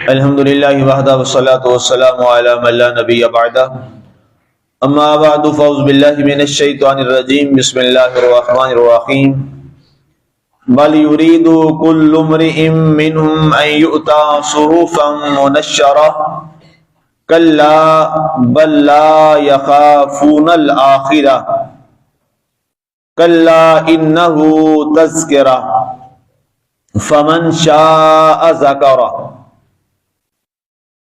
الحمد للہ وحدہ والصلاة والسلام علی من لا نبی بعدہ اما بعد فاعوذ باللہ من الشیطان الرجیم بسم اللہ الرحمن الرحیم بل یرید کل امرئ منہم ان یؤتی صحفا منشرہ کلا بل لا یخافون الآخرہ کلا انہ تذکرہ فمن شاء ذکرہ،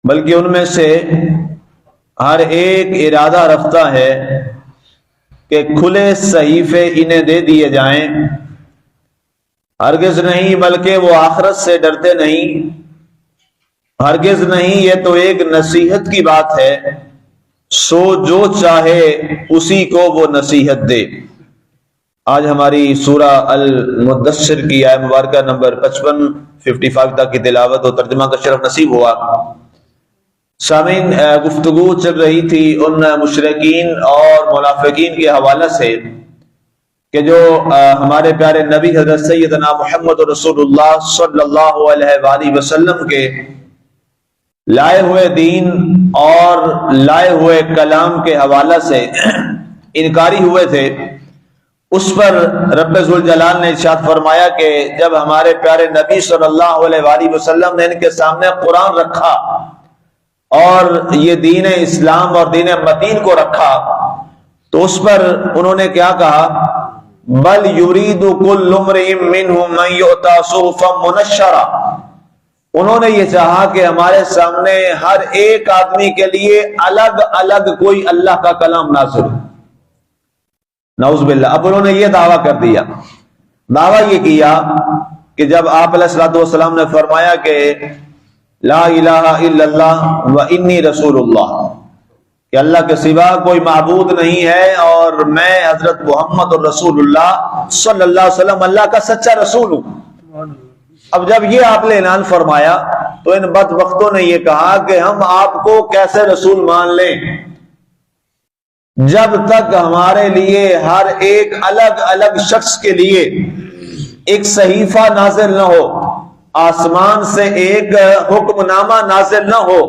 بلکہ ان میں سے ہر ایک ارادہ رکھتا ہے کہ کھلے صحیفے انہیں دے دیے جائیں، ہرگز نہیں، بلکہ وہ آخرت سے ڈرتے نہیں، ہرگز نہیں، یہ تو ایک نصیحت کی بات ہے، سو جو چاہے اسی کو وہ نصیحت دے۔ آج ہماری سورہ المدثر کی آیت مبارکہ نمبر 55 تک کی تلاوت اور ترجمہ کا شرف نصیب ہوا۔ سامعین، گفتگو چل رہی تھی ان مشرکین اور منافقین کے حوالے سے کہ جو ہمارے پیارے نبی حضرت سیدنا محمد رسول اللہ صلی اللہ علیہ وآلہ وسلم کے لائے ہوئے دین اور لائے ہوئے کلام کے حوالے سے انکاری ہوئے تھے۔ اس پر رب ذوالجلال نے ارشاد فرمایا کہ جب ہمارے پیارے نبی صلی اللہ علیہ وآلہ وسلم نے ان کے سامنے قرآن رکھا اور یہ دین اسلام اور دین متین کو رکھا تو اس پر انہوں نے کیا کہا؟ بل یرید کل امرئ منہم ان یؤتی صحفا منشرہ، انہوں نے یہ چاہا کہ ہمارے سامنے ہر ایک آدمی کے لیے الگ الگ کوئی اللہ کا کلام نازل ہو۔ نعوذ باللہ۔ اب انہوں نے یہ دعویٰ کر دیا، دعویٰ یہ کیا کہ جب آپ علیہ الصلوۃ والسلام نے فرمایا کہ لا الہ الا اللہ و انی رسول اللہ، کہ اللہ کے سوا کوئی معبود نہیں ہے اور میں حضرت محمد رسول اللہ صلی اللہ علیہ وسلم اللہ کا سچا رسول ہوں۔ اب جب یہ آپ نے اعلان فرمایا تو ان بدبختوں نے یہ کہا کہ ہم آپ کو کیسے رسول مان لیں جب تک ہمارے لیے ہر ایک الگ الگ شخص کے لیے ایک صحیفہ نازل نہ ہو، آسمان سے ایک حکم نامہ نازل نہ ہو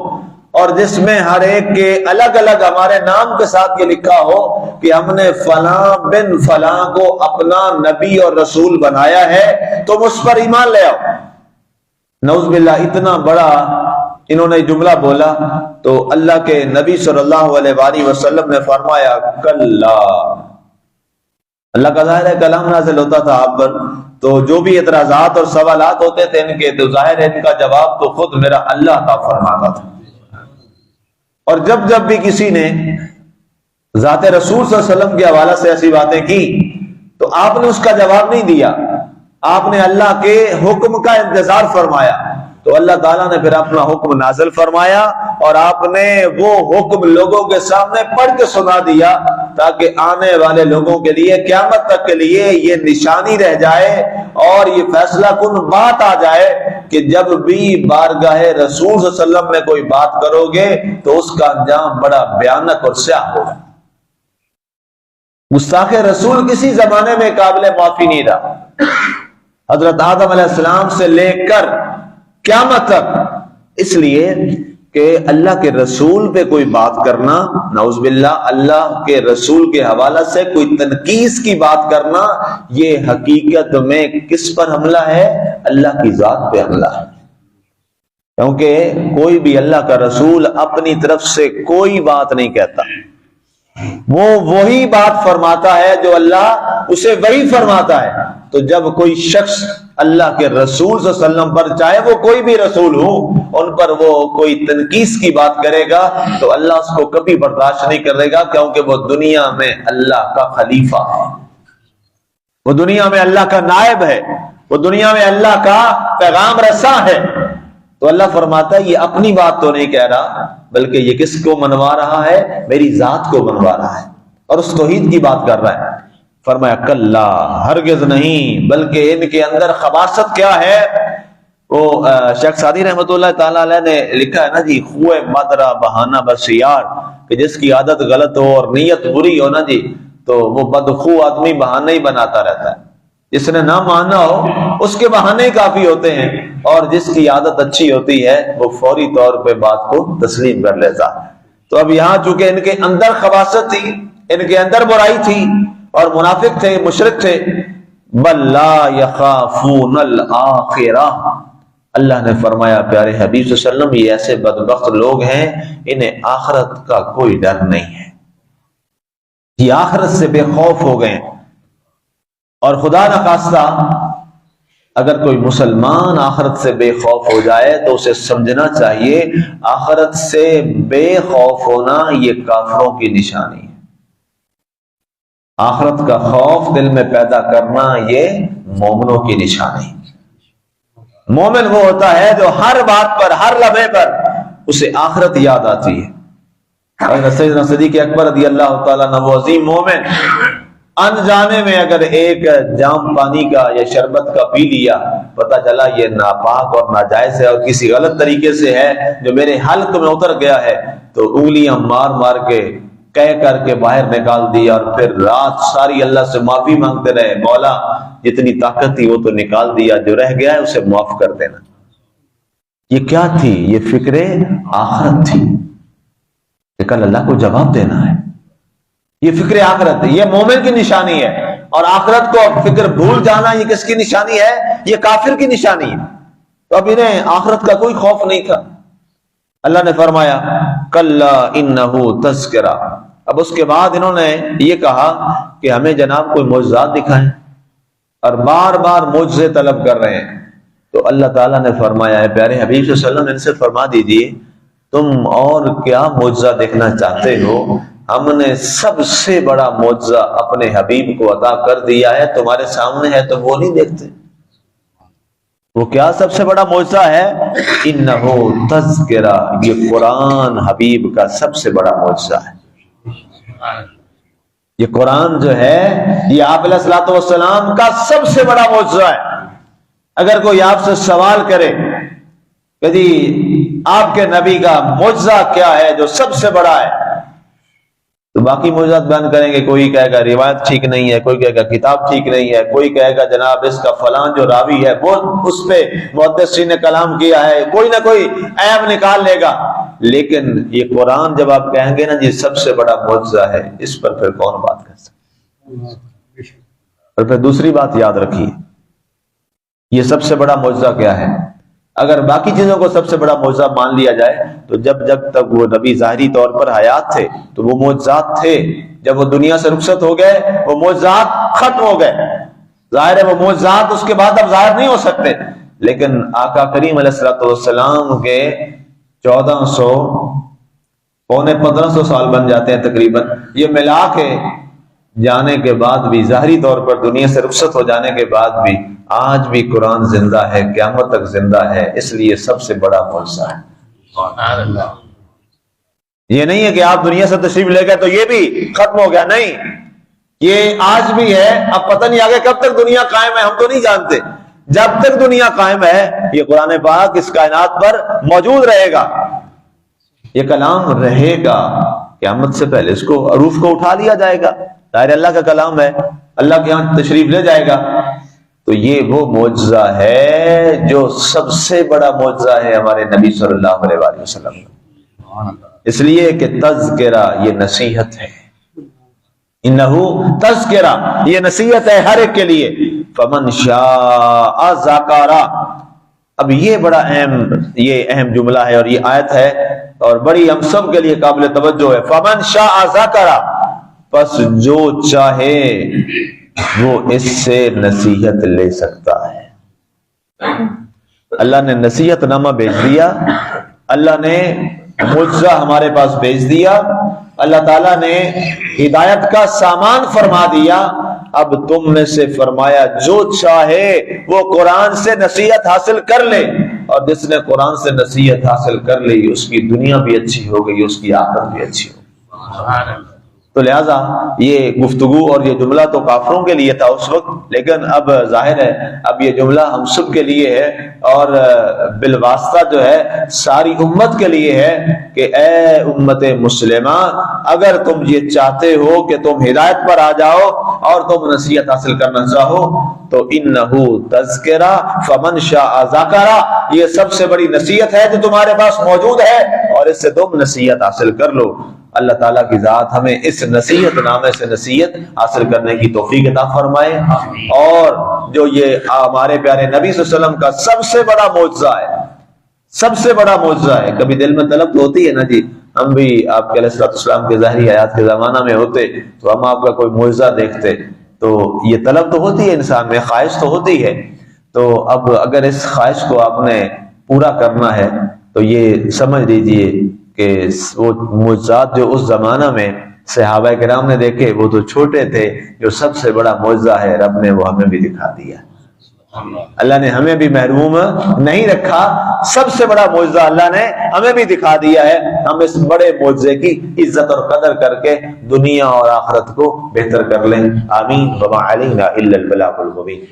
اور جس میں ہر ایک کے الگ الگ ہمارے نام کے ساتھ یہ لکھا ہو کہ ہم نے فلاں بن فلاں کو اپنا نبی اور رسول بنایا ہے، تم اس پر ایمان لے آؤ۔ نعوذ باللہ، اتنا بڑا انہوں نے جملہ بولا تو اللہ کے نبی صلی اللہ علیہ وآلہ وسلم نے فرمایا کلا، اللہ کا ظاہر ہے کلام نازل ہوتا تھا آپ پر، تو جو بھی اعتراضات اور سوالات ہوتے تھے ان کے تو ظاہر ہے ان کا جواب تو خود میرا اللہ عطا فرماتا تھا۔ اور جب جب بھی کسی نے ذات رسول صلی اللہ علیہ وسلم کے حوالے سے ایسی باتیں کی تو آپ نے اس کا جواب نہیں دیا، آپ نے اللہ کے حکم کا انتظار فرمایا، تو اللہ تعالیٰ نے پھر اپنا حکم نازل فرمایا اور آپ نے وہ حکم لوگوں کے سامنے پڑھ کے سنا دیا تاکہ آنے والے لوگوں کے لیے قیامت تک کے لیے یہ نشانی رہ جائے اور یہ فیصلہ کن بات آ جائے کہ جب بھی بارگاہ رسول صلی اللہ علیہ وسلم میں کوئی بات کرو گے تو اس کا انجام بڑا بھیانک اور سیاہ ہوگا۔ گستاخ رسول کسی زمانے میں قابل معافی نہیں رہا، حضرت آدم علیہ السلام سے لے کر قیامت تک، اس لیے کہ اللہ کے رسول پہ کوئی بات کرنا، نعوذ باللہ اللہ کے رسول کے حوالے سے کوئی تنقیص کی بات کرنا، یہ حقیقت میں کس پر حملہ ہے؟ اللہ کی ذات پہ حملہ ہے، کیونکہ کوئی بھی اللہ کا رسول اپنی طرف سے کوئی بات نہیں کہتا، وہ وہی بات فرماتا ہے جو اللہ اسے وہی فرماتا ہے۔ تو جب کوئی شخص اللہ کے رسول صلی اللہ علیہ وسلم پر، چاہے وہ کوئی بھی رسول ہو، ان پر وہ کوئی تنقیص کی بات کرے گا تو اللہ اس کو کبھی برداشت نہیں کرے گا، کیونکہ وہ دنیا میں اللہ کا خلیفہ ہے، وہ دنیا میں اللہ کا نائب ہے، وہ دنیا میں اللہ کا پیغام رساں ہے۔ تو اللہ فرماتا ہے یہ اپنی بات تو نہیں کہہ رہا بلکہ یہ کس کو منوا رہا ہے؟ میری ذات کو منوا رہا ہے اور اس توحید کی بات کر رہا ہے۔ فرمایا کلا، ہرگز نہیں، بلکہ ان کے اندر خباثت کیا ہے؟ وہ شیخ سعدی رحمۃ اللہ تعالی علیہ نے لکھا ہے نا جی، خوہ مدرا بہانہ بس یار، کہ جس کی عادت غلط ہو اور نیت بری ہو نا جی تو وہ بدخو آدمی بہانہ ہی بناتا رہتا ہے، جس نے نہ مانا ہو اس کے بہانے کافی ہوتے ہیں، اور جس کی عادت اچھی ہوتی ہے وہ فوری طور پہ بات کو تسلیم کر لیتا ہے۔ تو اب یہاں چونکہ ان کے اندر خباثت تھی، ان کے اندر برائی تھی، اور منافق تھے، مشرک تھے، بل لا یخافون الآخرہ، اللہ نے فرمایا پیارے حبیب صلی اللہ علیہ وسلم یہ ایسے بدبخت لوگ ہیں انہیں آخرت کا کوئی ڈر نہیں ہے، یہ آخرت سے بے خوف ہو گئے۔ اور خدا نخواستہ اگر کوئی مسلمان آخرت سے بے خوف ہو جائے تو اسے سمجھنا چاہیے آخرت سے بے خوف ہونا یہ کافروں کی نشانی ہے۔ آخرت کا خوف دل میں پیدا کرنا یہ مومنوں کی نشانی ہے۔ مومن وہ ہوتا ہے جو ہر بات پر، ہر لمحے پر اسے آخرت یاد آتی ہے۔ حضرت سیدنا صدیق اکبر رضی اللہ تعالیٰ عنہ وہ عظیم مومن انجانے میں اگر ایک جام پانی کا یا شربت کا پی لیا، پتہ چلا یہ ناپاک اور ناجائز ہے اور کسی غلط طریقے سے ہے جو میرے حلق میں اتر گیا ہے، تو انگلیاں مار مار کے کہہ کر کے باہر نکال دیا، اور پھر رات ساری اللہ سے معافی مانگتے رہے، مولا جتنی طاقت تھی وہ تو نکال دیا، جو رہ گیا ہے اسے معاف کر دینا۔ یہ کیا تھی؟ یہ فکر آخرت تھی کہ کل اللہ کو جواب دینا ہے، یہ فکر آخرت ہے، یہ مومن کی نشانی ہے۔ اور آخرت کو فکر بھول جانا یہ کس کی نشانی ہے؟ یہ کافر کی نشانی ہے۔ تو اب انہیں آخرت کا کوئی خوف نہیں تھا۔ اللہ نے فرمایا کلا انہ تذکرہ، اب اس کے بعد انہوں نے یہ کہا کہ ہمیں جناب کوئی معجزات دکھائیں، اور بار بار معجزے طلب کر رہے ہیں۔ تو اللہ تعالیٰ نے فرمایا ہے پیارے حبیب صلی اللہ علیہ وسلم ان سے فرما دیجیے تم اور کیا معجزہ دیکھنا چاہتے ہو؟ ہم نے سب سے بڑا معجزہ اپنے حبیب کو عطا کر دیا ہے، تمہارے سامنے ہے تو وہ نہیں دیکھتے۔ وہ کیا سب سے بڑا معجزہ ہے؟ انہو تذکرہ، یہ قرآن حبیب کا سب سے بڑا معجزہ ہے۔ یہ قرآن جو ہے یہ آپ علیہ الصلوۃ والسلام کا سب سے بڑا معجزہ ہے۔ اگر کوئی آپ سے سوال کرے کہ جی آپ کے نبی کا معجزہ کیا ہے جو سب سے بڑا ہے، تو باقی معجزات بیان کریں گے۔ کوئی کہے گا روایت ٹھیک نہیں ہے، کوئی کہے گا کتاب ٹھیک نہیں ہے، کوئی کہے گا جناب اس کا فلان جو راوی ہے وہ اس پہ محدثین نے کلام کیا ہے، کوئی نہ کوئی عیب نکال لے گا۔ لیکن یہ قرآن جب آپ کہیں گے نا جی سب سے بڑا معجزہ ہے، اس پر پھر کون بات کر سکتا؟ اور پھر دوسری بات یاد رکھیے، یہ سب سے بڑا معجزہ کیا ہے؟ اگر باقی چیزوں کو سب سے بڑا معجزہ مان لیا جائے تو جب تک وہ نبی ظاہری طور پر حیات تھے تو وہ معجزات تھے، جب وہ دنیا سے رخصت ہو گئے وہ معجزات ختم ہو گئے۔ ظاہر ہے وہ معجزات اس کے بعد اب ظاہر نہیں ہو سکتے، لیکن آقا کریم علیہ الصلوۃ والسلام کے 1400 پونے 1500 سال بن جاتے ہیں تقریباً، یہ ملا کے جانے کے بعد بھی، ظاہری طور پر دنیا سے رخصت ہو جانے کے بعد بھی آج بھی قرآن زندہ ہے، قیامت تک زندہ ہے، اس لیے سب سے بڑا معجزہ ہے۔ یہ نہیں ہے کہ آپ دنیا سے تشریف لے گئے تو یہ بھی ختم ہو گیا، نہیں، یہ آج بھی ہے۔ اب پتہ نہیں آگے کب تک دنیا قائم ہے، ہم تو نہیں جانتے۔ جب تک دنیا قائم ہے یہ قرآن پاک اس کائنات پر موجود رہے گا، یہ کلام رہے گا۔ قیامت سے پہلے اس کو عروف کو اٹھا لیا جائے گا، ظاہر اللہ کا کلام ہے، اللہ کے یہاں تشریف لے جائے گا۔ تو یہ وہ معجزہ ہے جو سب سے بڑا معجزہ ہے ہمارے نبی صلی اللہ علیہ وآلہ وسلم کا، اس لیے کہ تذکرہ یہ نصیحت ہے، انہو تذکرہ یہ نصیحت ہے ہر ایک کے لیے۔ فمن شاء ذکرہ، اب یہ بڑا اہم جملہ ہے اور یہ آیت ہے اور بڑی ہم سب کے لیے قابل توجہ ہے۔ فمن شاء ذکرہ، پس جو چاہے وہ اس سے نصیحت لے سکتا ہے۔ اللہ نے نصیحت نامہ بھیج دیا، اللہ نے معجزہ ہمارے پاس بھیج دیا، اللہ تعالیٰ نے ہدایت کا سامان فرما دیا۔ اب تم میں سے فرمایا جو چاہے وہ قرآن سے نصیحت حاصل کر لے، اور جس نے قرآن سے نصیحت حاصل کر لی اس کی دنیا بھی اچھی ہو گئی، اس کی آخرت بھی اچھی ہو گئی۔ تو لہٰذا یہ گفتگو اور یہ جملہ تو کافروں کے لیے تھا اس وقت، لیکن اب ظاہر ہے اب یہ جملہ ہم سب کے لیے ہے، اور بالواسطہ جو ہے ساری امت کے لیے ہے کہ اے امت مسلمہ، اگر تم یہ چاہتے ہو کہ تم ہدایت پر آ جاؤ اور تم نصیحت حاصل کرنا چاہو تو انہو تذکرہ فمن شاء ذکرہ، یہ سب سے بڑی نصیحت ہے جو تمہارے پاس موجود ہے، اور اس سے تم نصیحت حاصل کر لو۔ اللہ تعالیٰ کی ذات ہمیں اس نصیحت نامے سے نصیحت حاصل کرنے کی توفیق عطا فرمائے، اور جو یہ ہمارے پیارے نبی صلی اللہ علیہ وسلم کا سب سے بڑا معجزہ ہے، سب سے بڑا معجزہ ہے۔ کبھی دل میں طلب تو ہوتی ہے نا جی، ہم بھی آپ کے علیہ السلام کے ظاہری حیات کے زمانہ میں ہوتے تو ہم آپ کا کوئی معجزہ دیکھتے، تو یہ طلب تو ہوتی ہے انسان میں، خواہش تو ہوتی ہے۔ تو اب اگر اس خواہش کو آپ نے پورا کرنا ہے تو یہ سمجھ لیجئے کہ وہ معجزات جو اس زمانہ میں صحابہ کرام نے دیکھے وہ تو چھوٹے تھے، جو سب سے بڑا معجزہ ہے رب نے وہ ہمیں بھی دکھا دیا۔ اللہ نے ہمیں بھی محروم نہیں رکھا، سب سے بڑا معجزہ اللہ نے ہمیں بھی دکھا دیا ہے۔ ہم اس بڑے معجزے کی عزت اور قدر کر کے دنیا اور آخرت کو بہتر کر لیں۔ آمین۔ وما علینا الا البلاغ المبین۔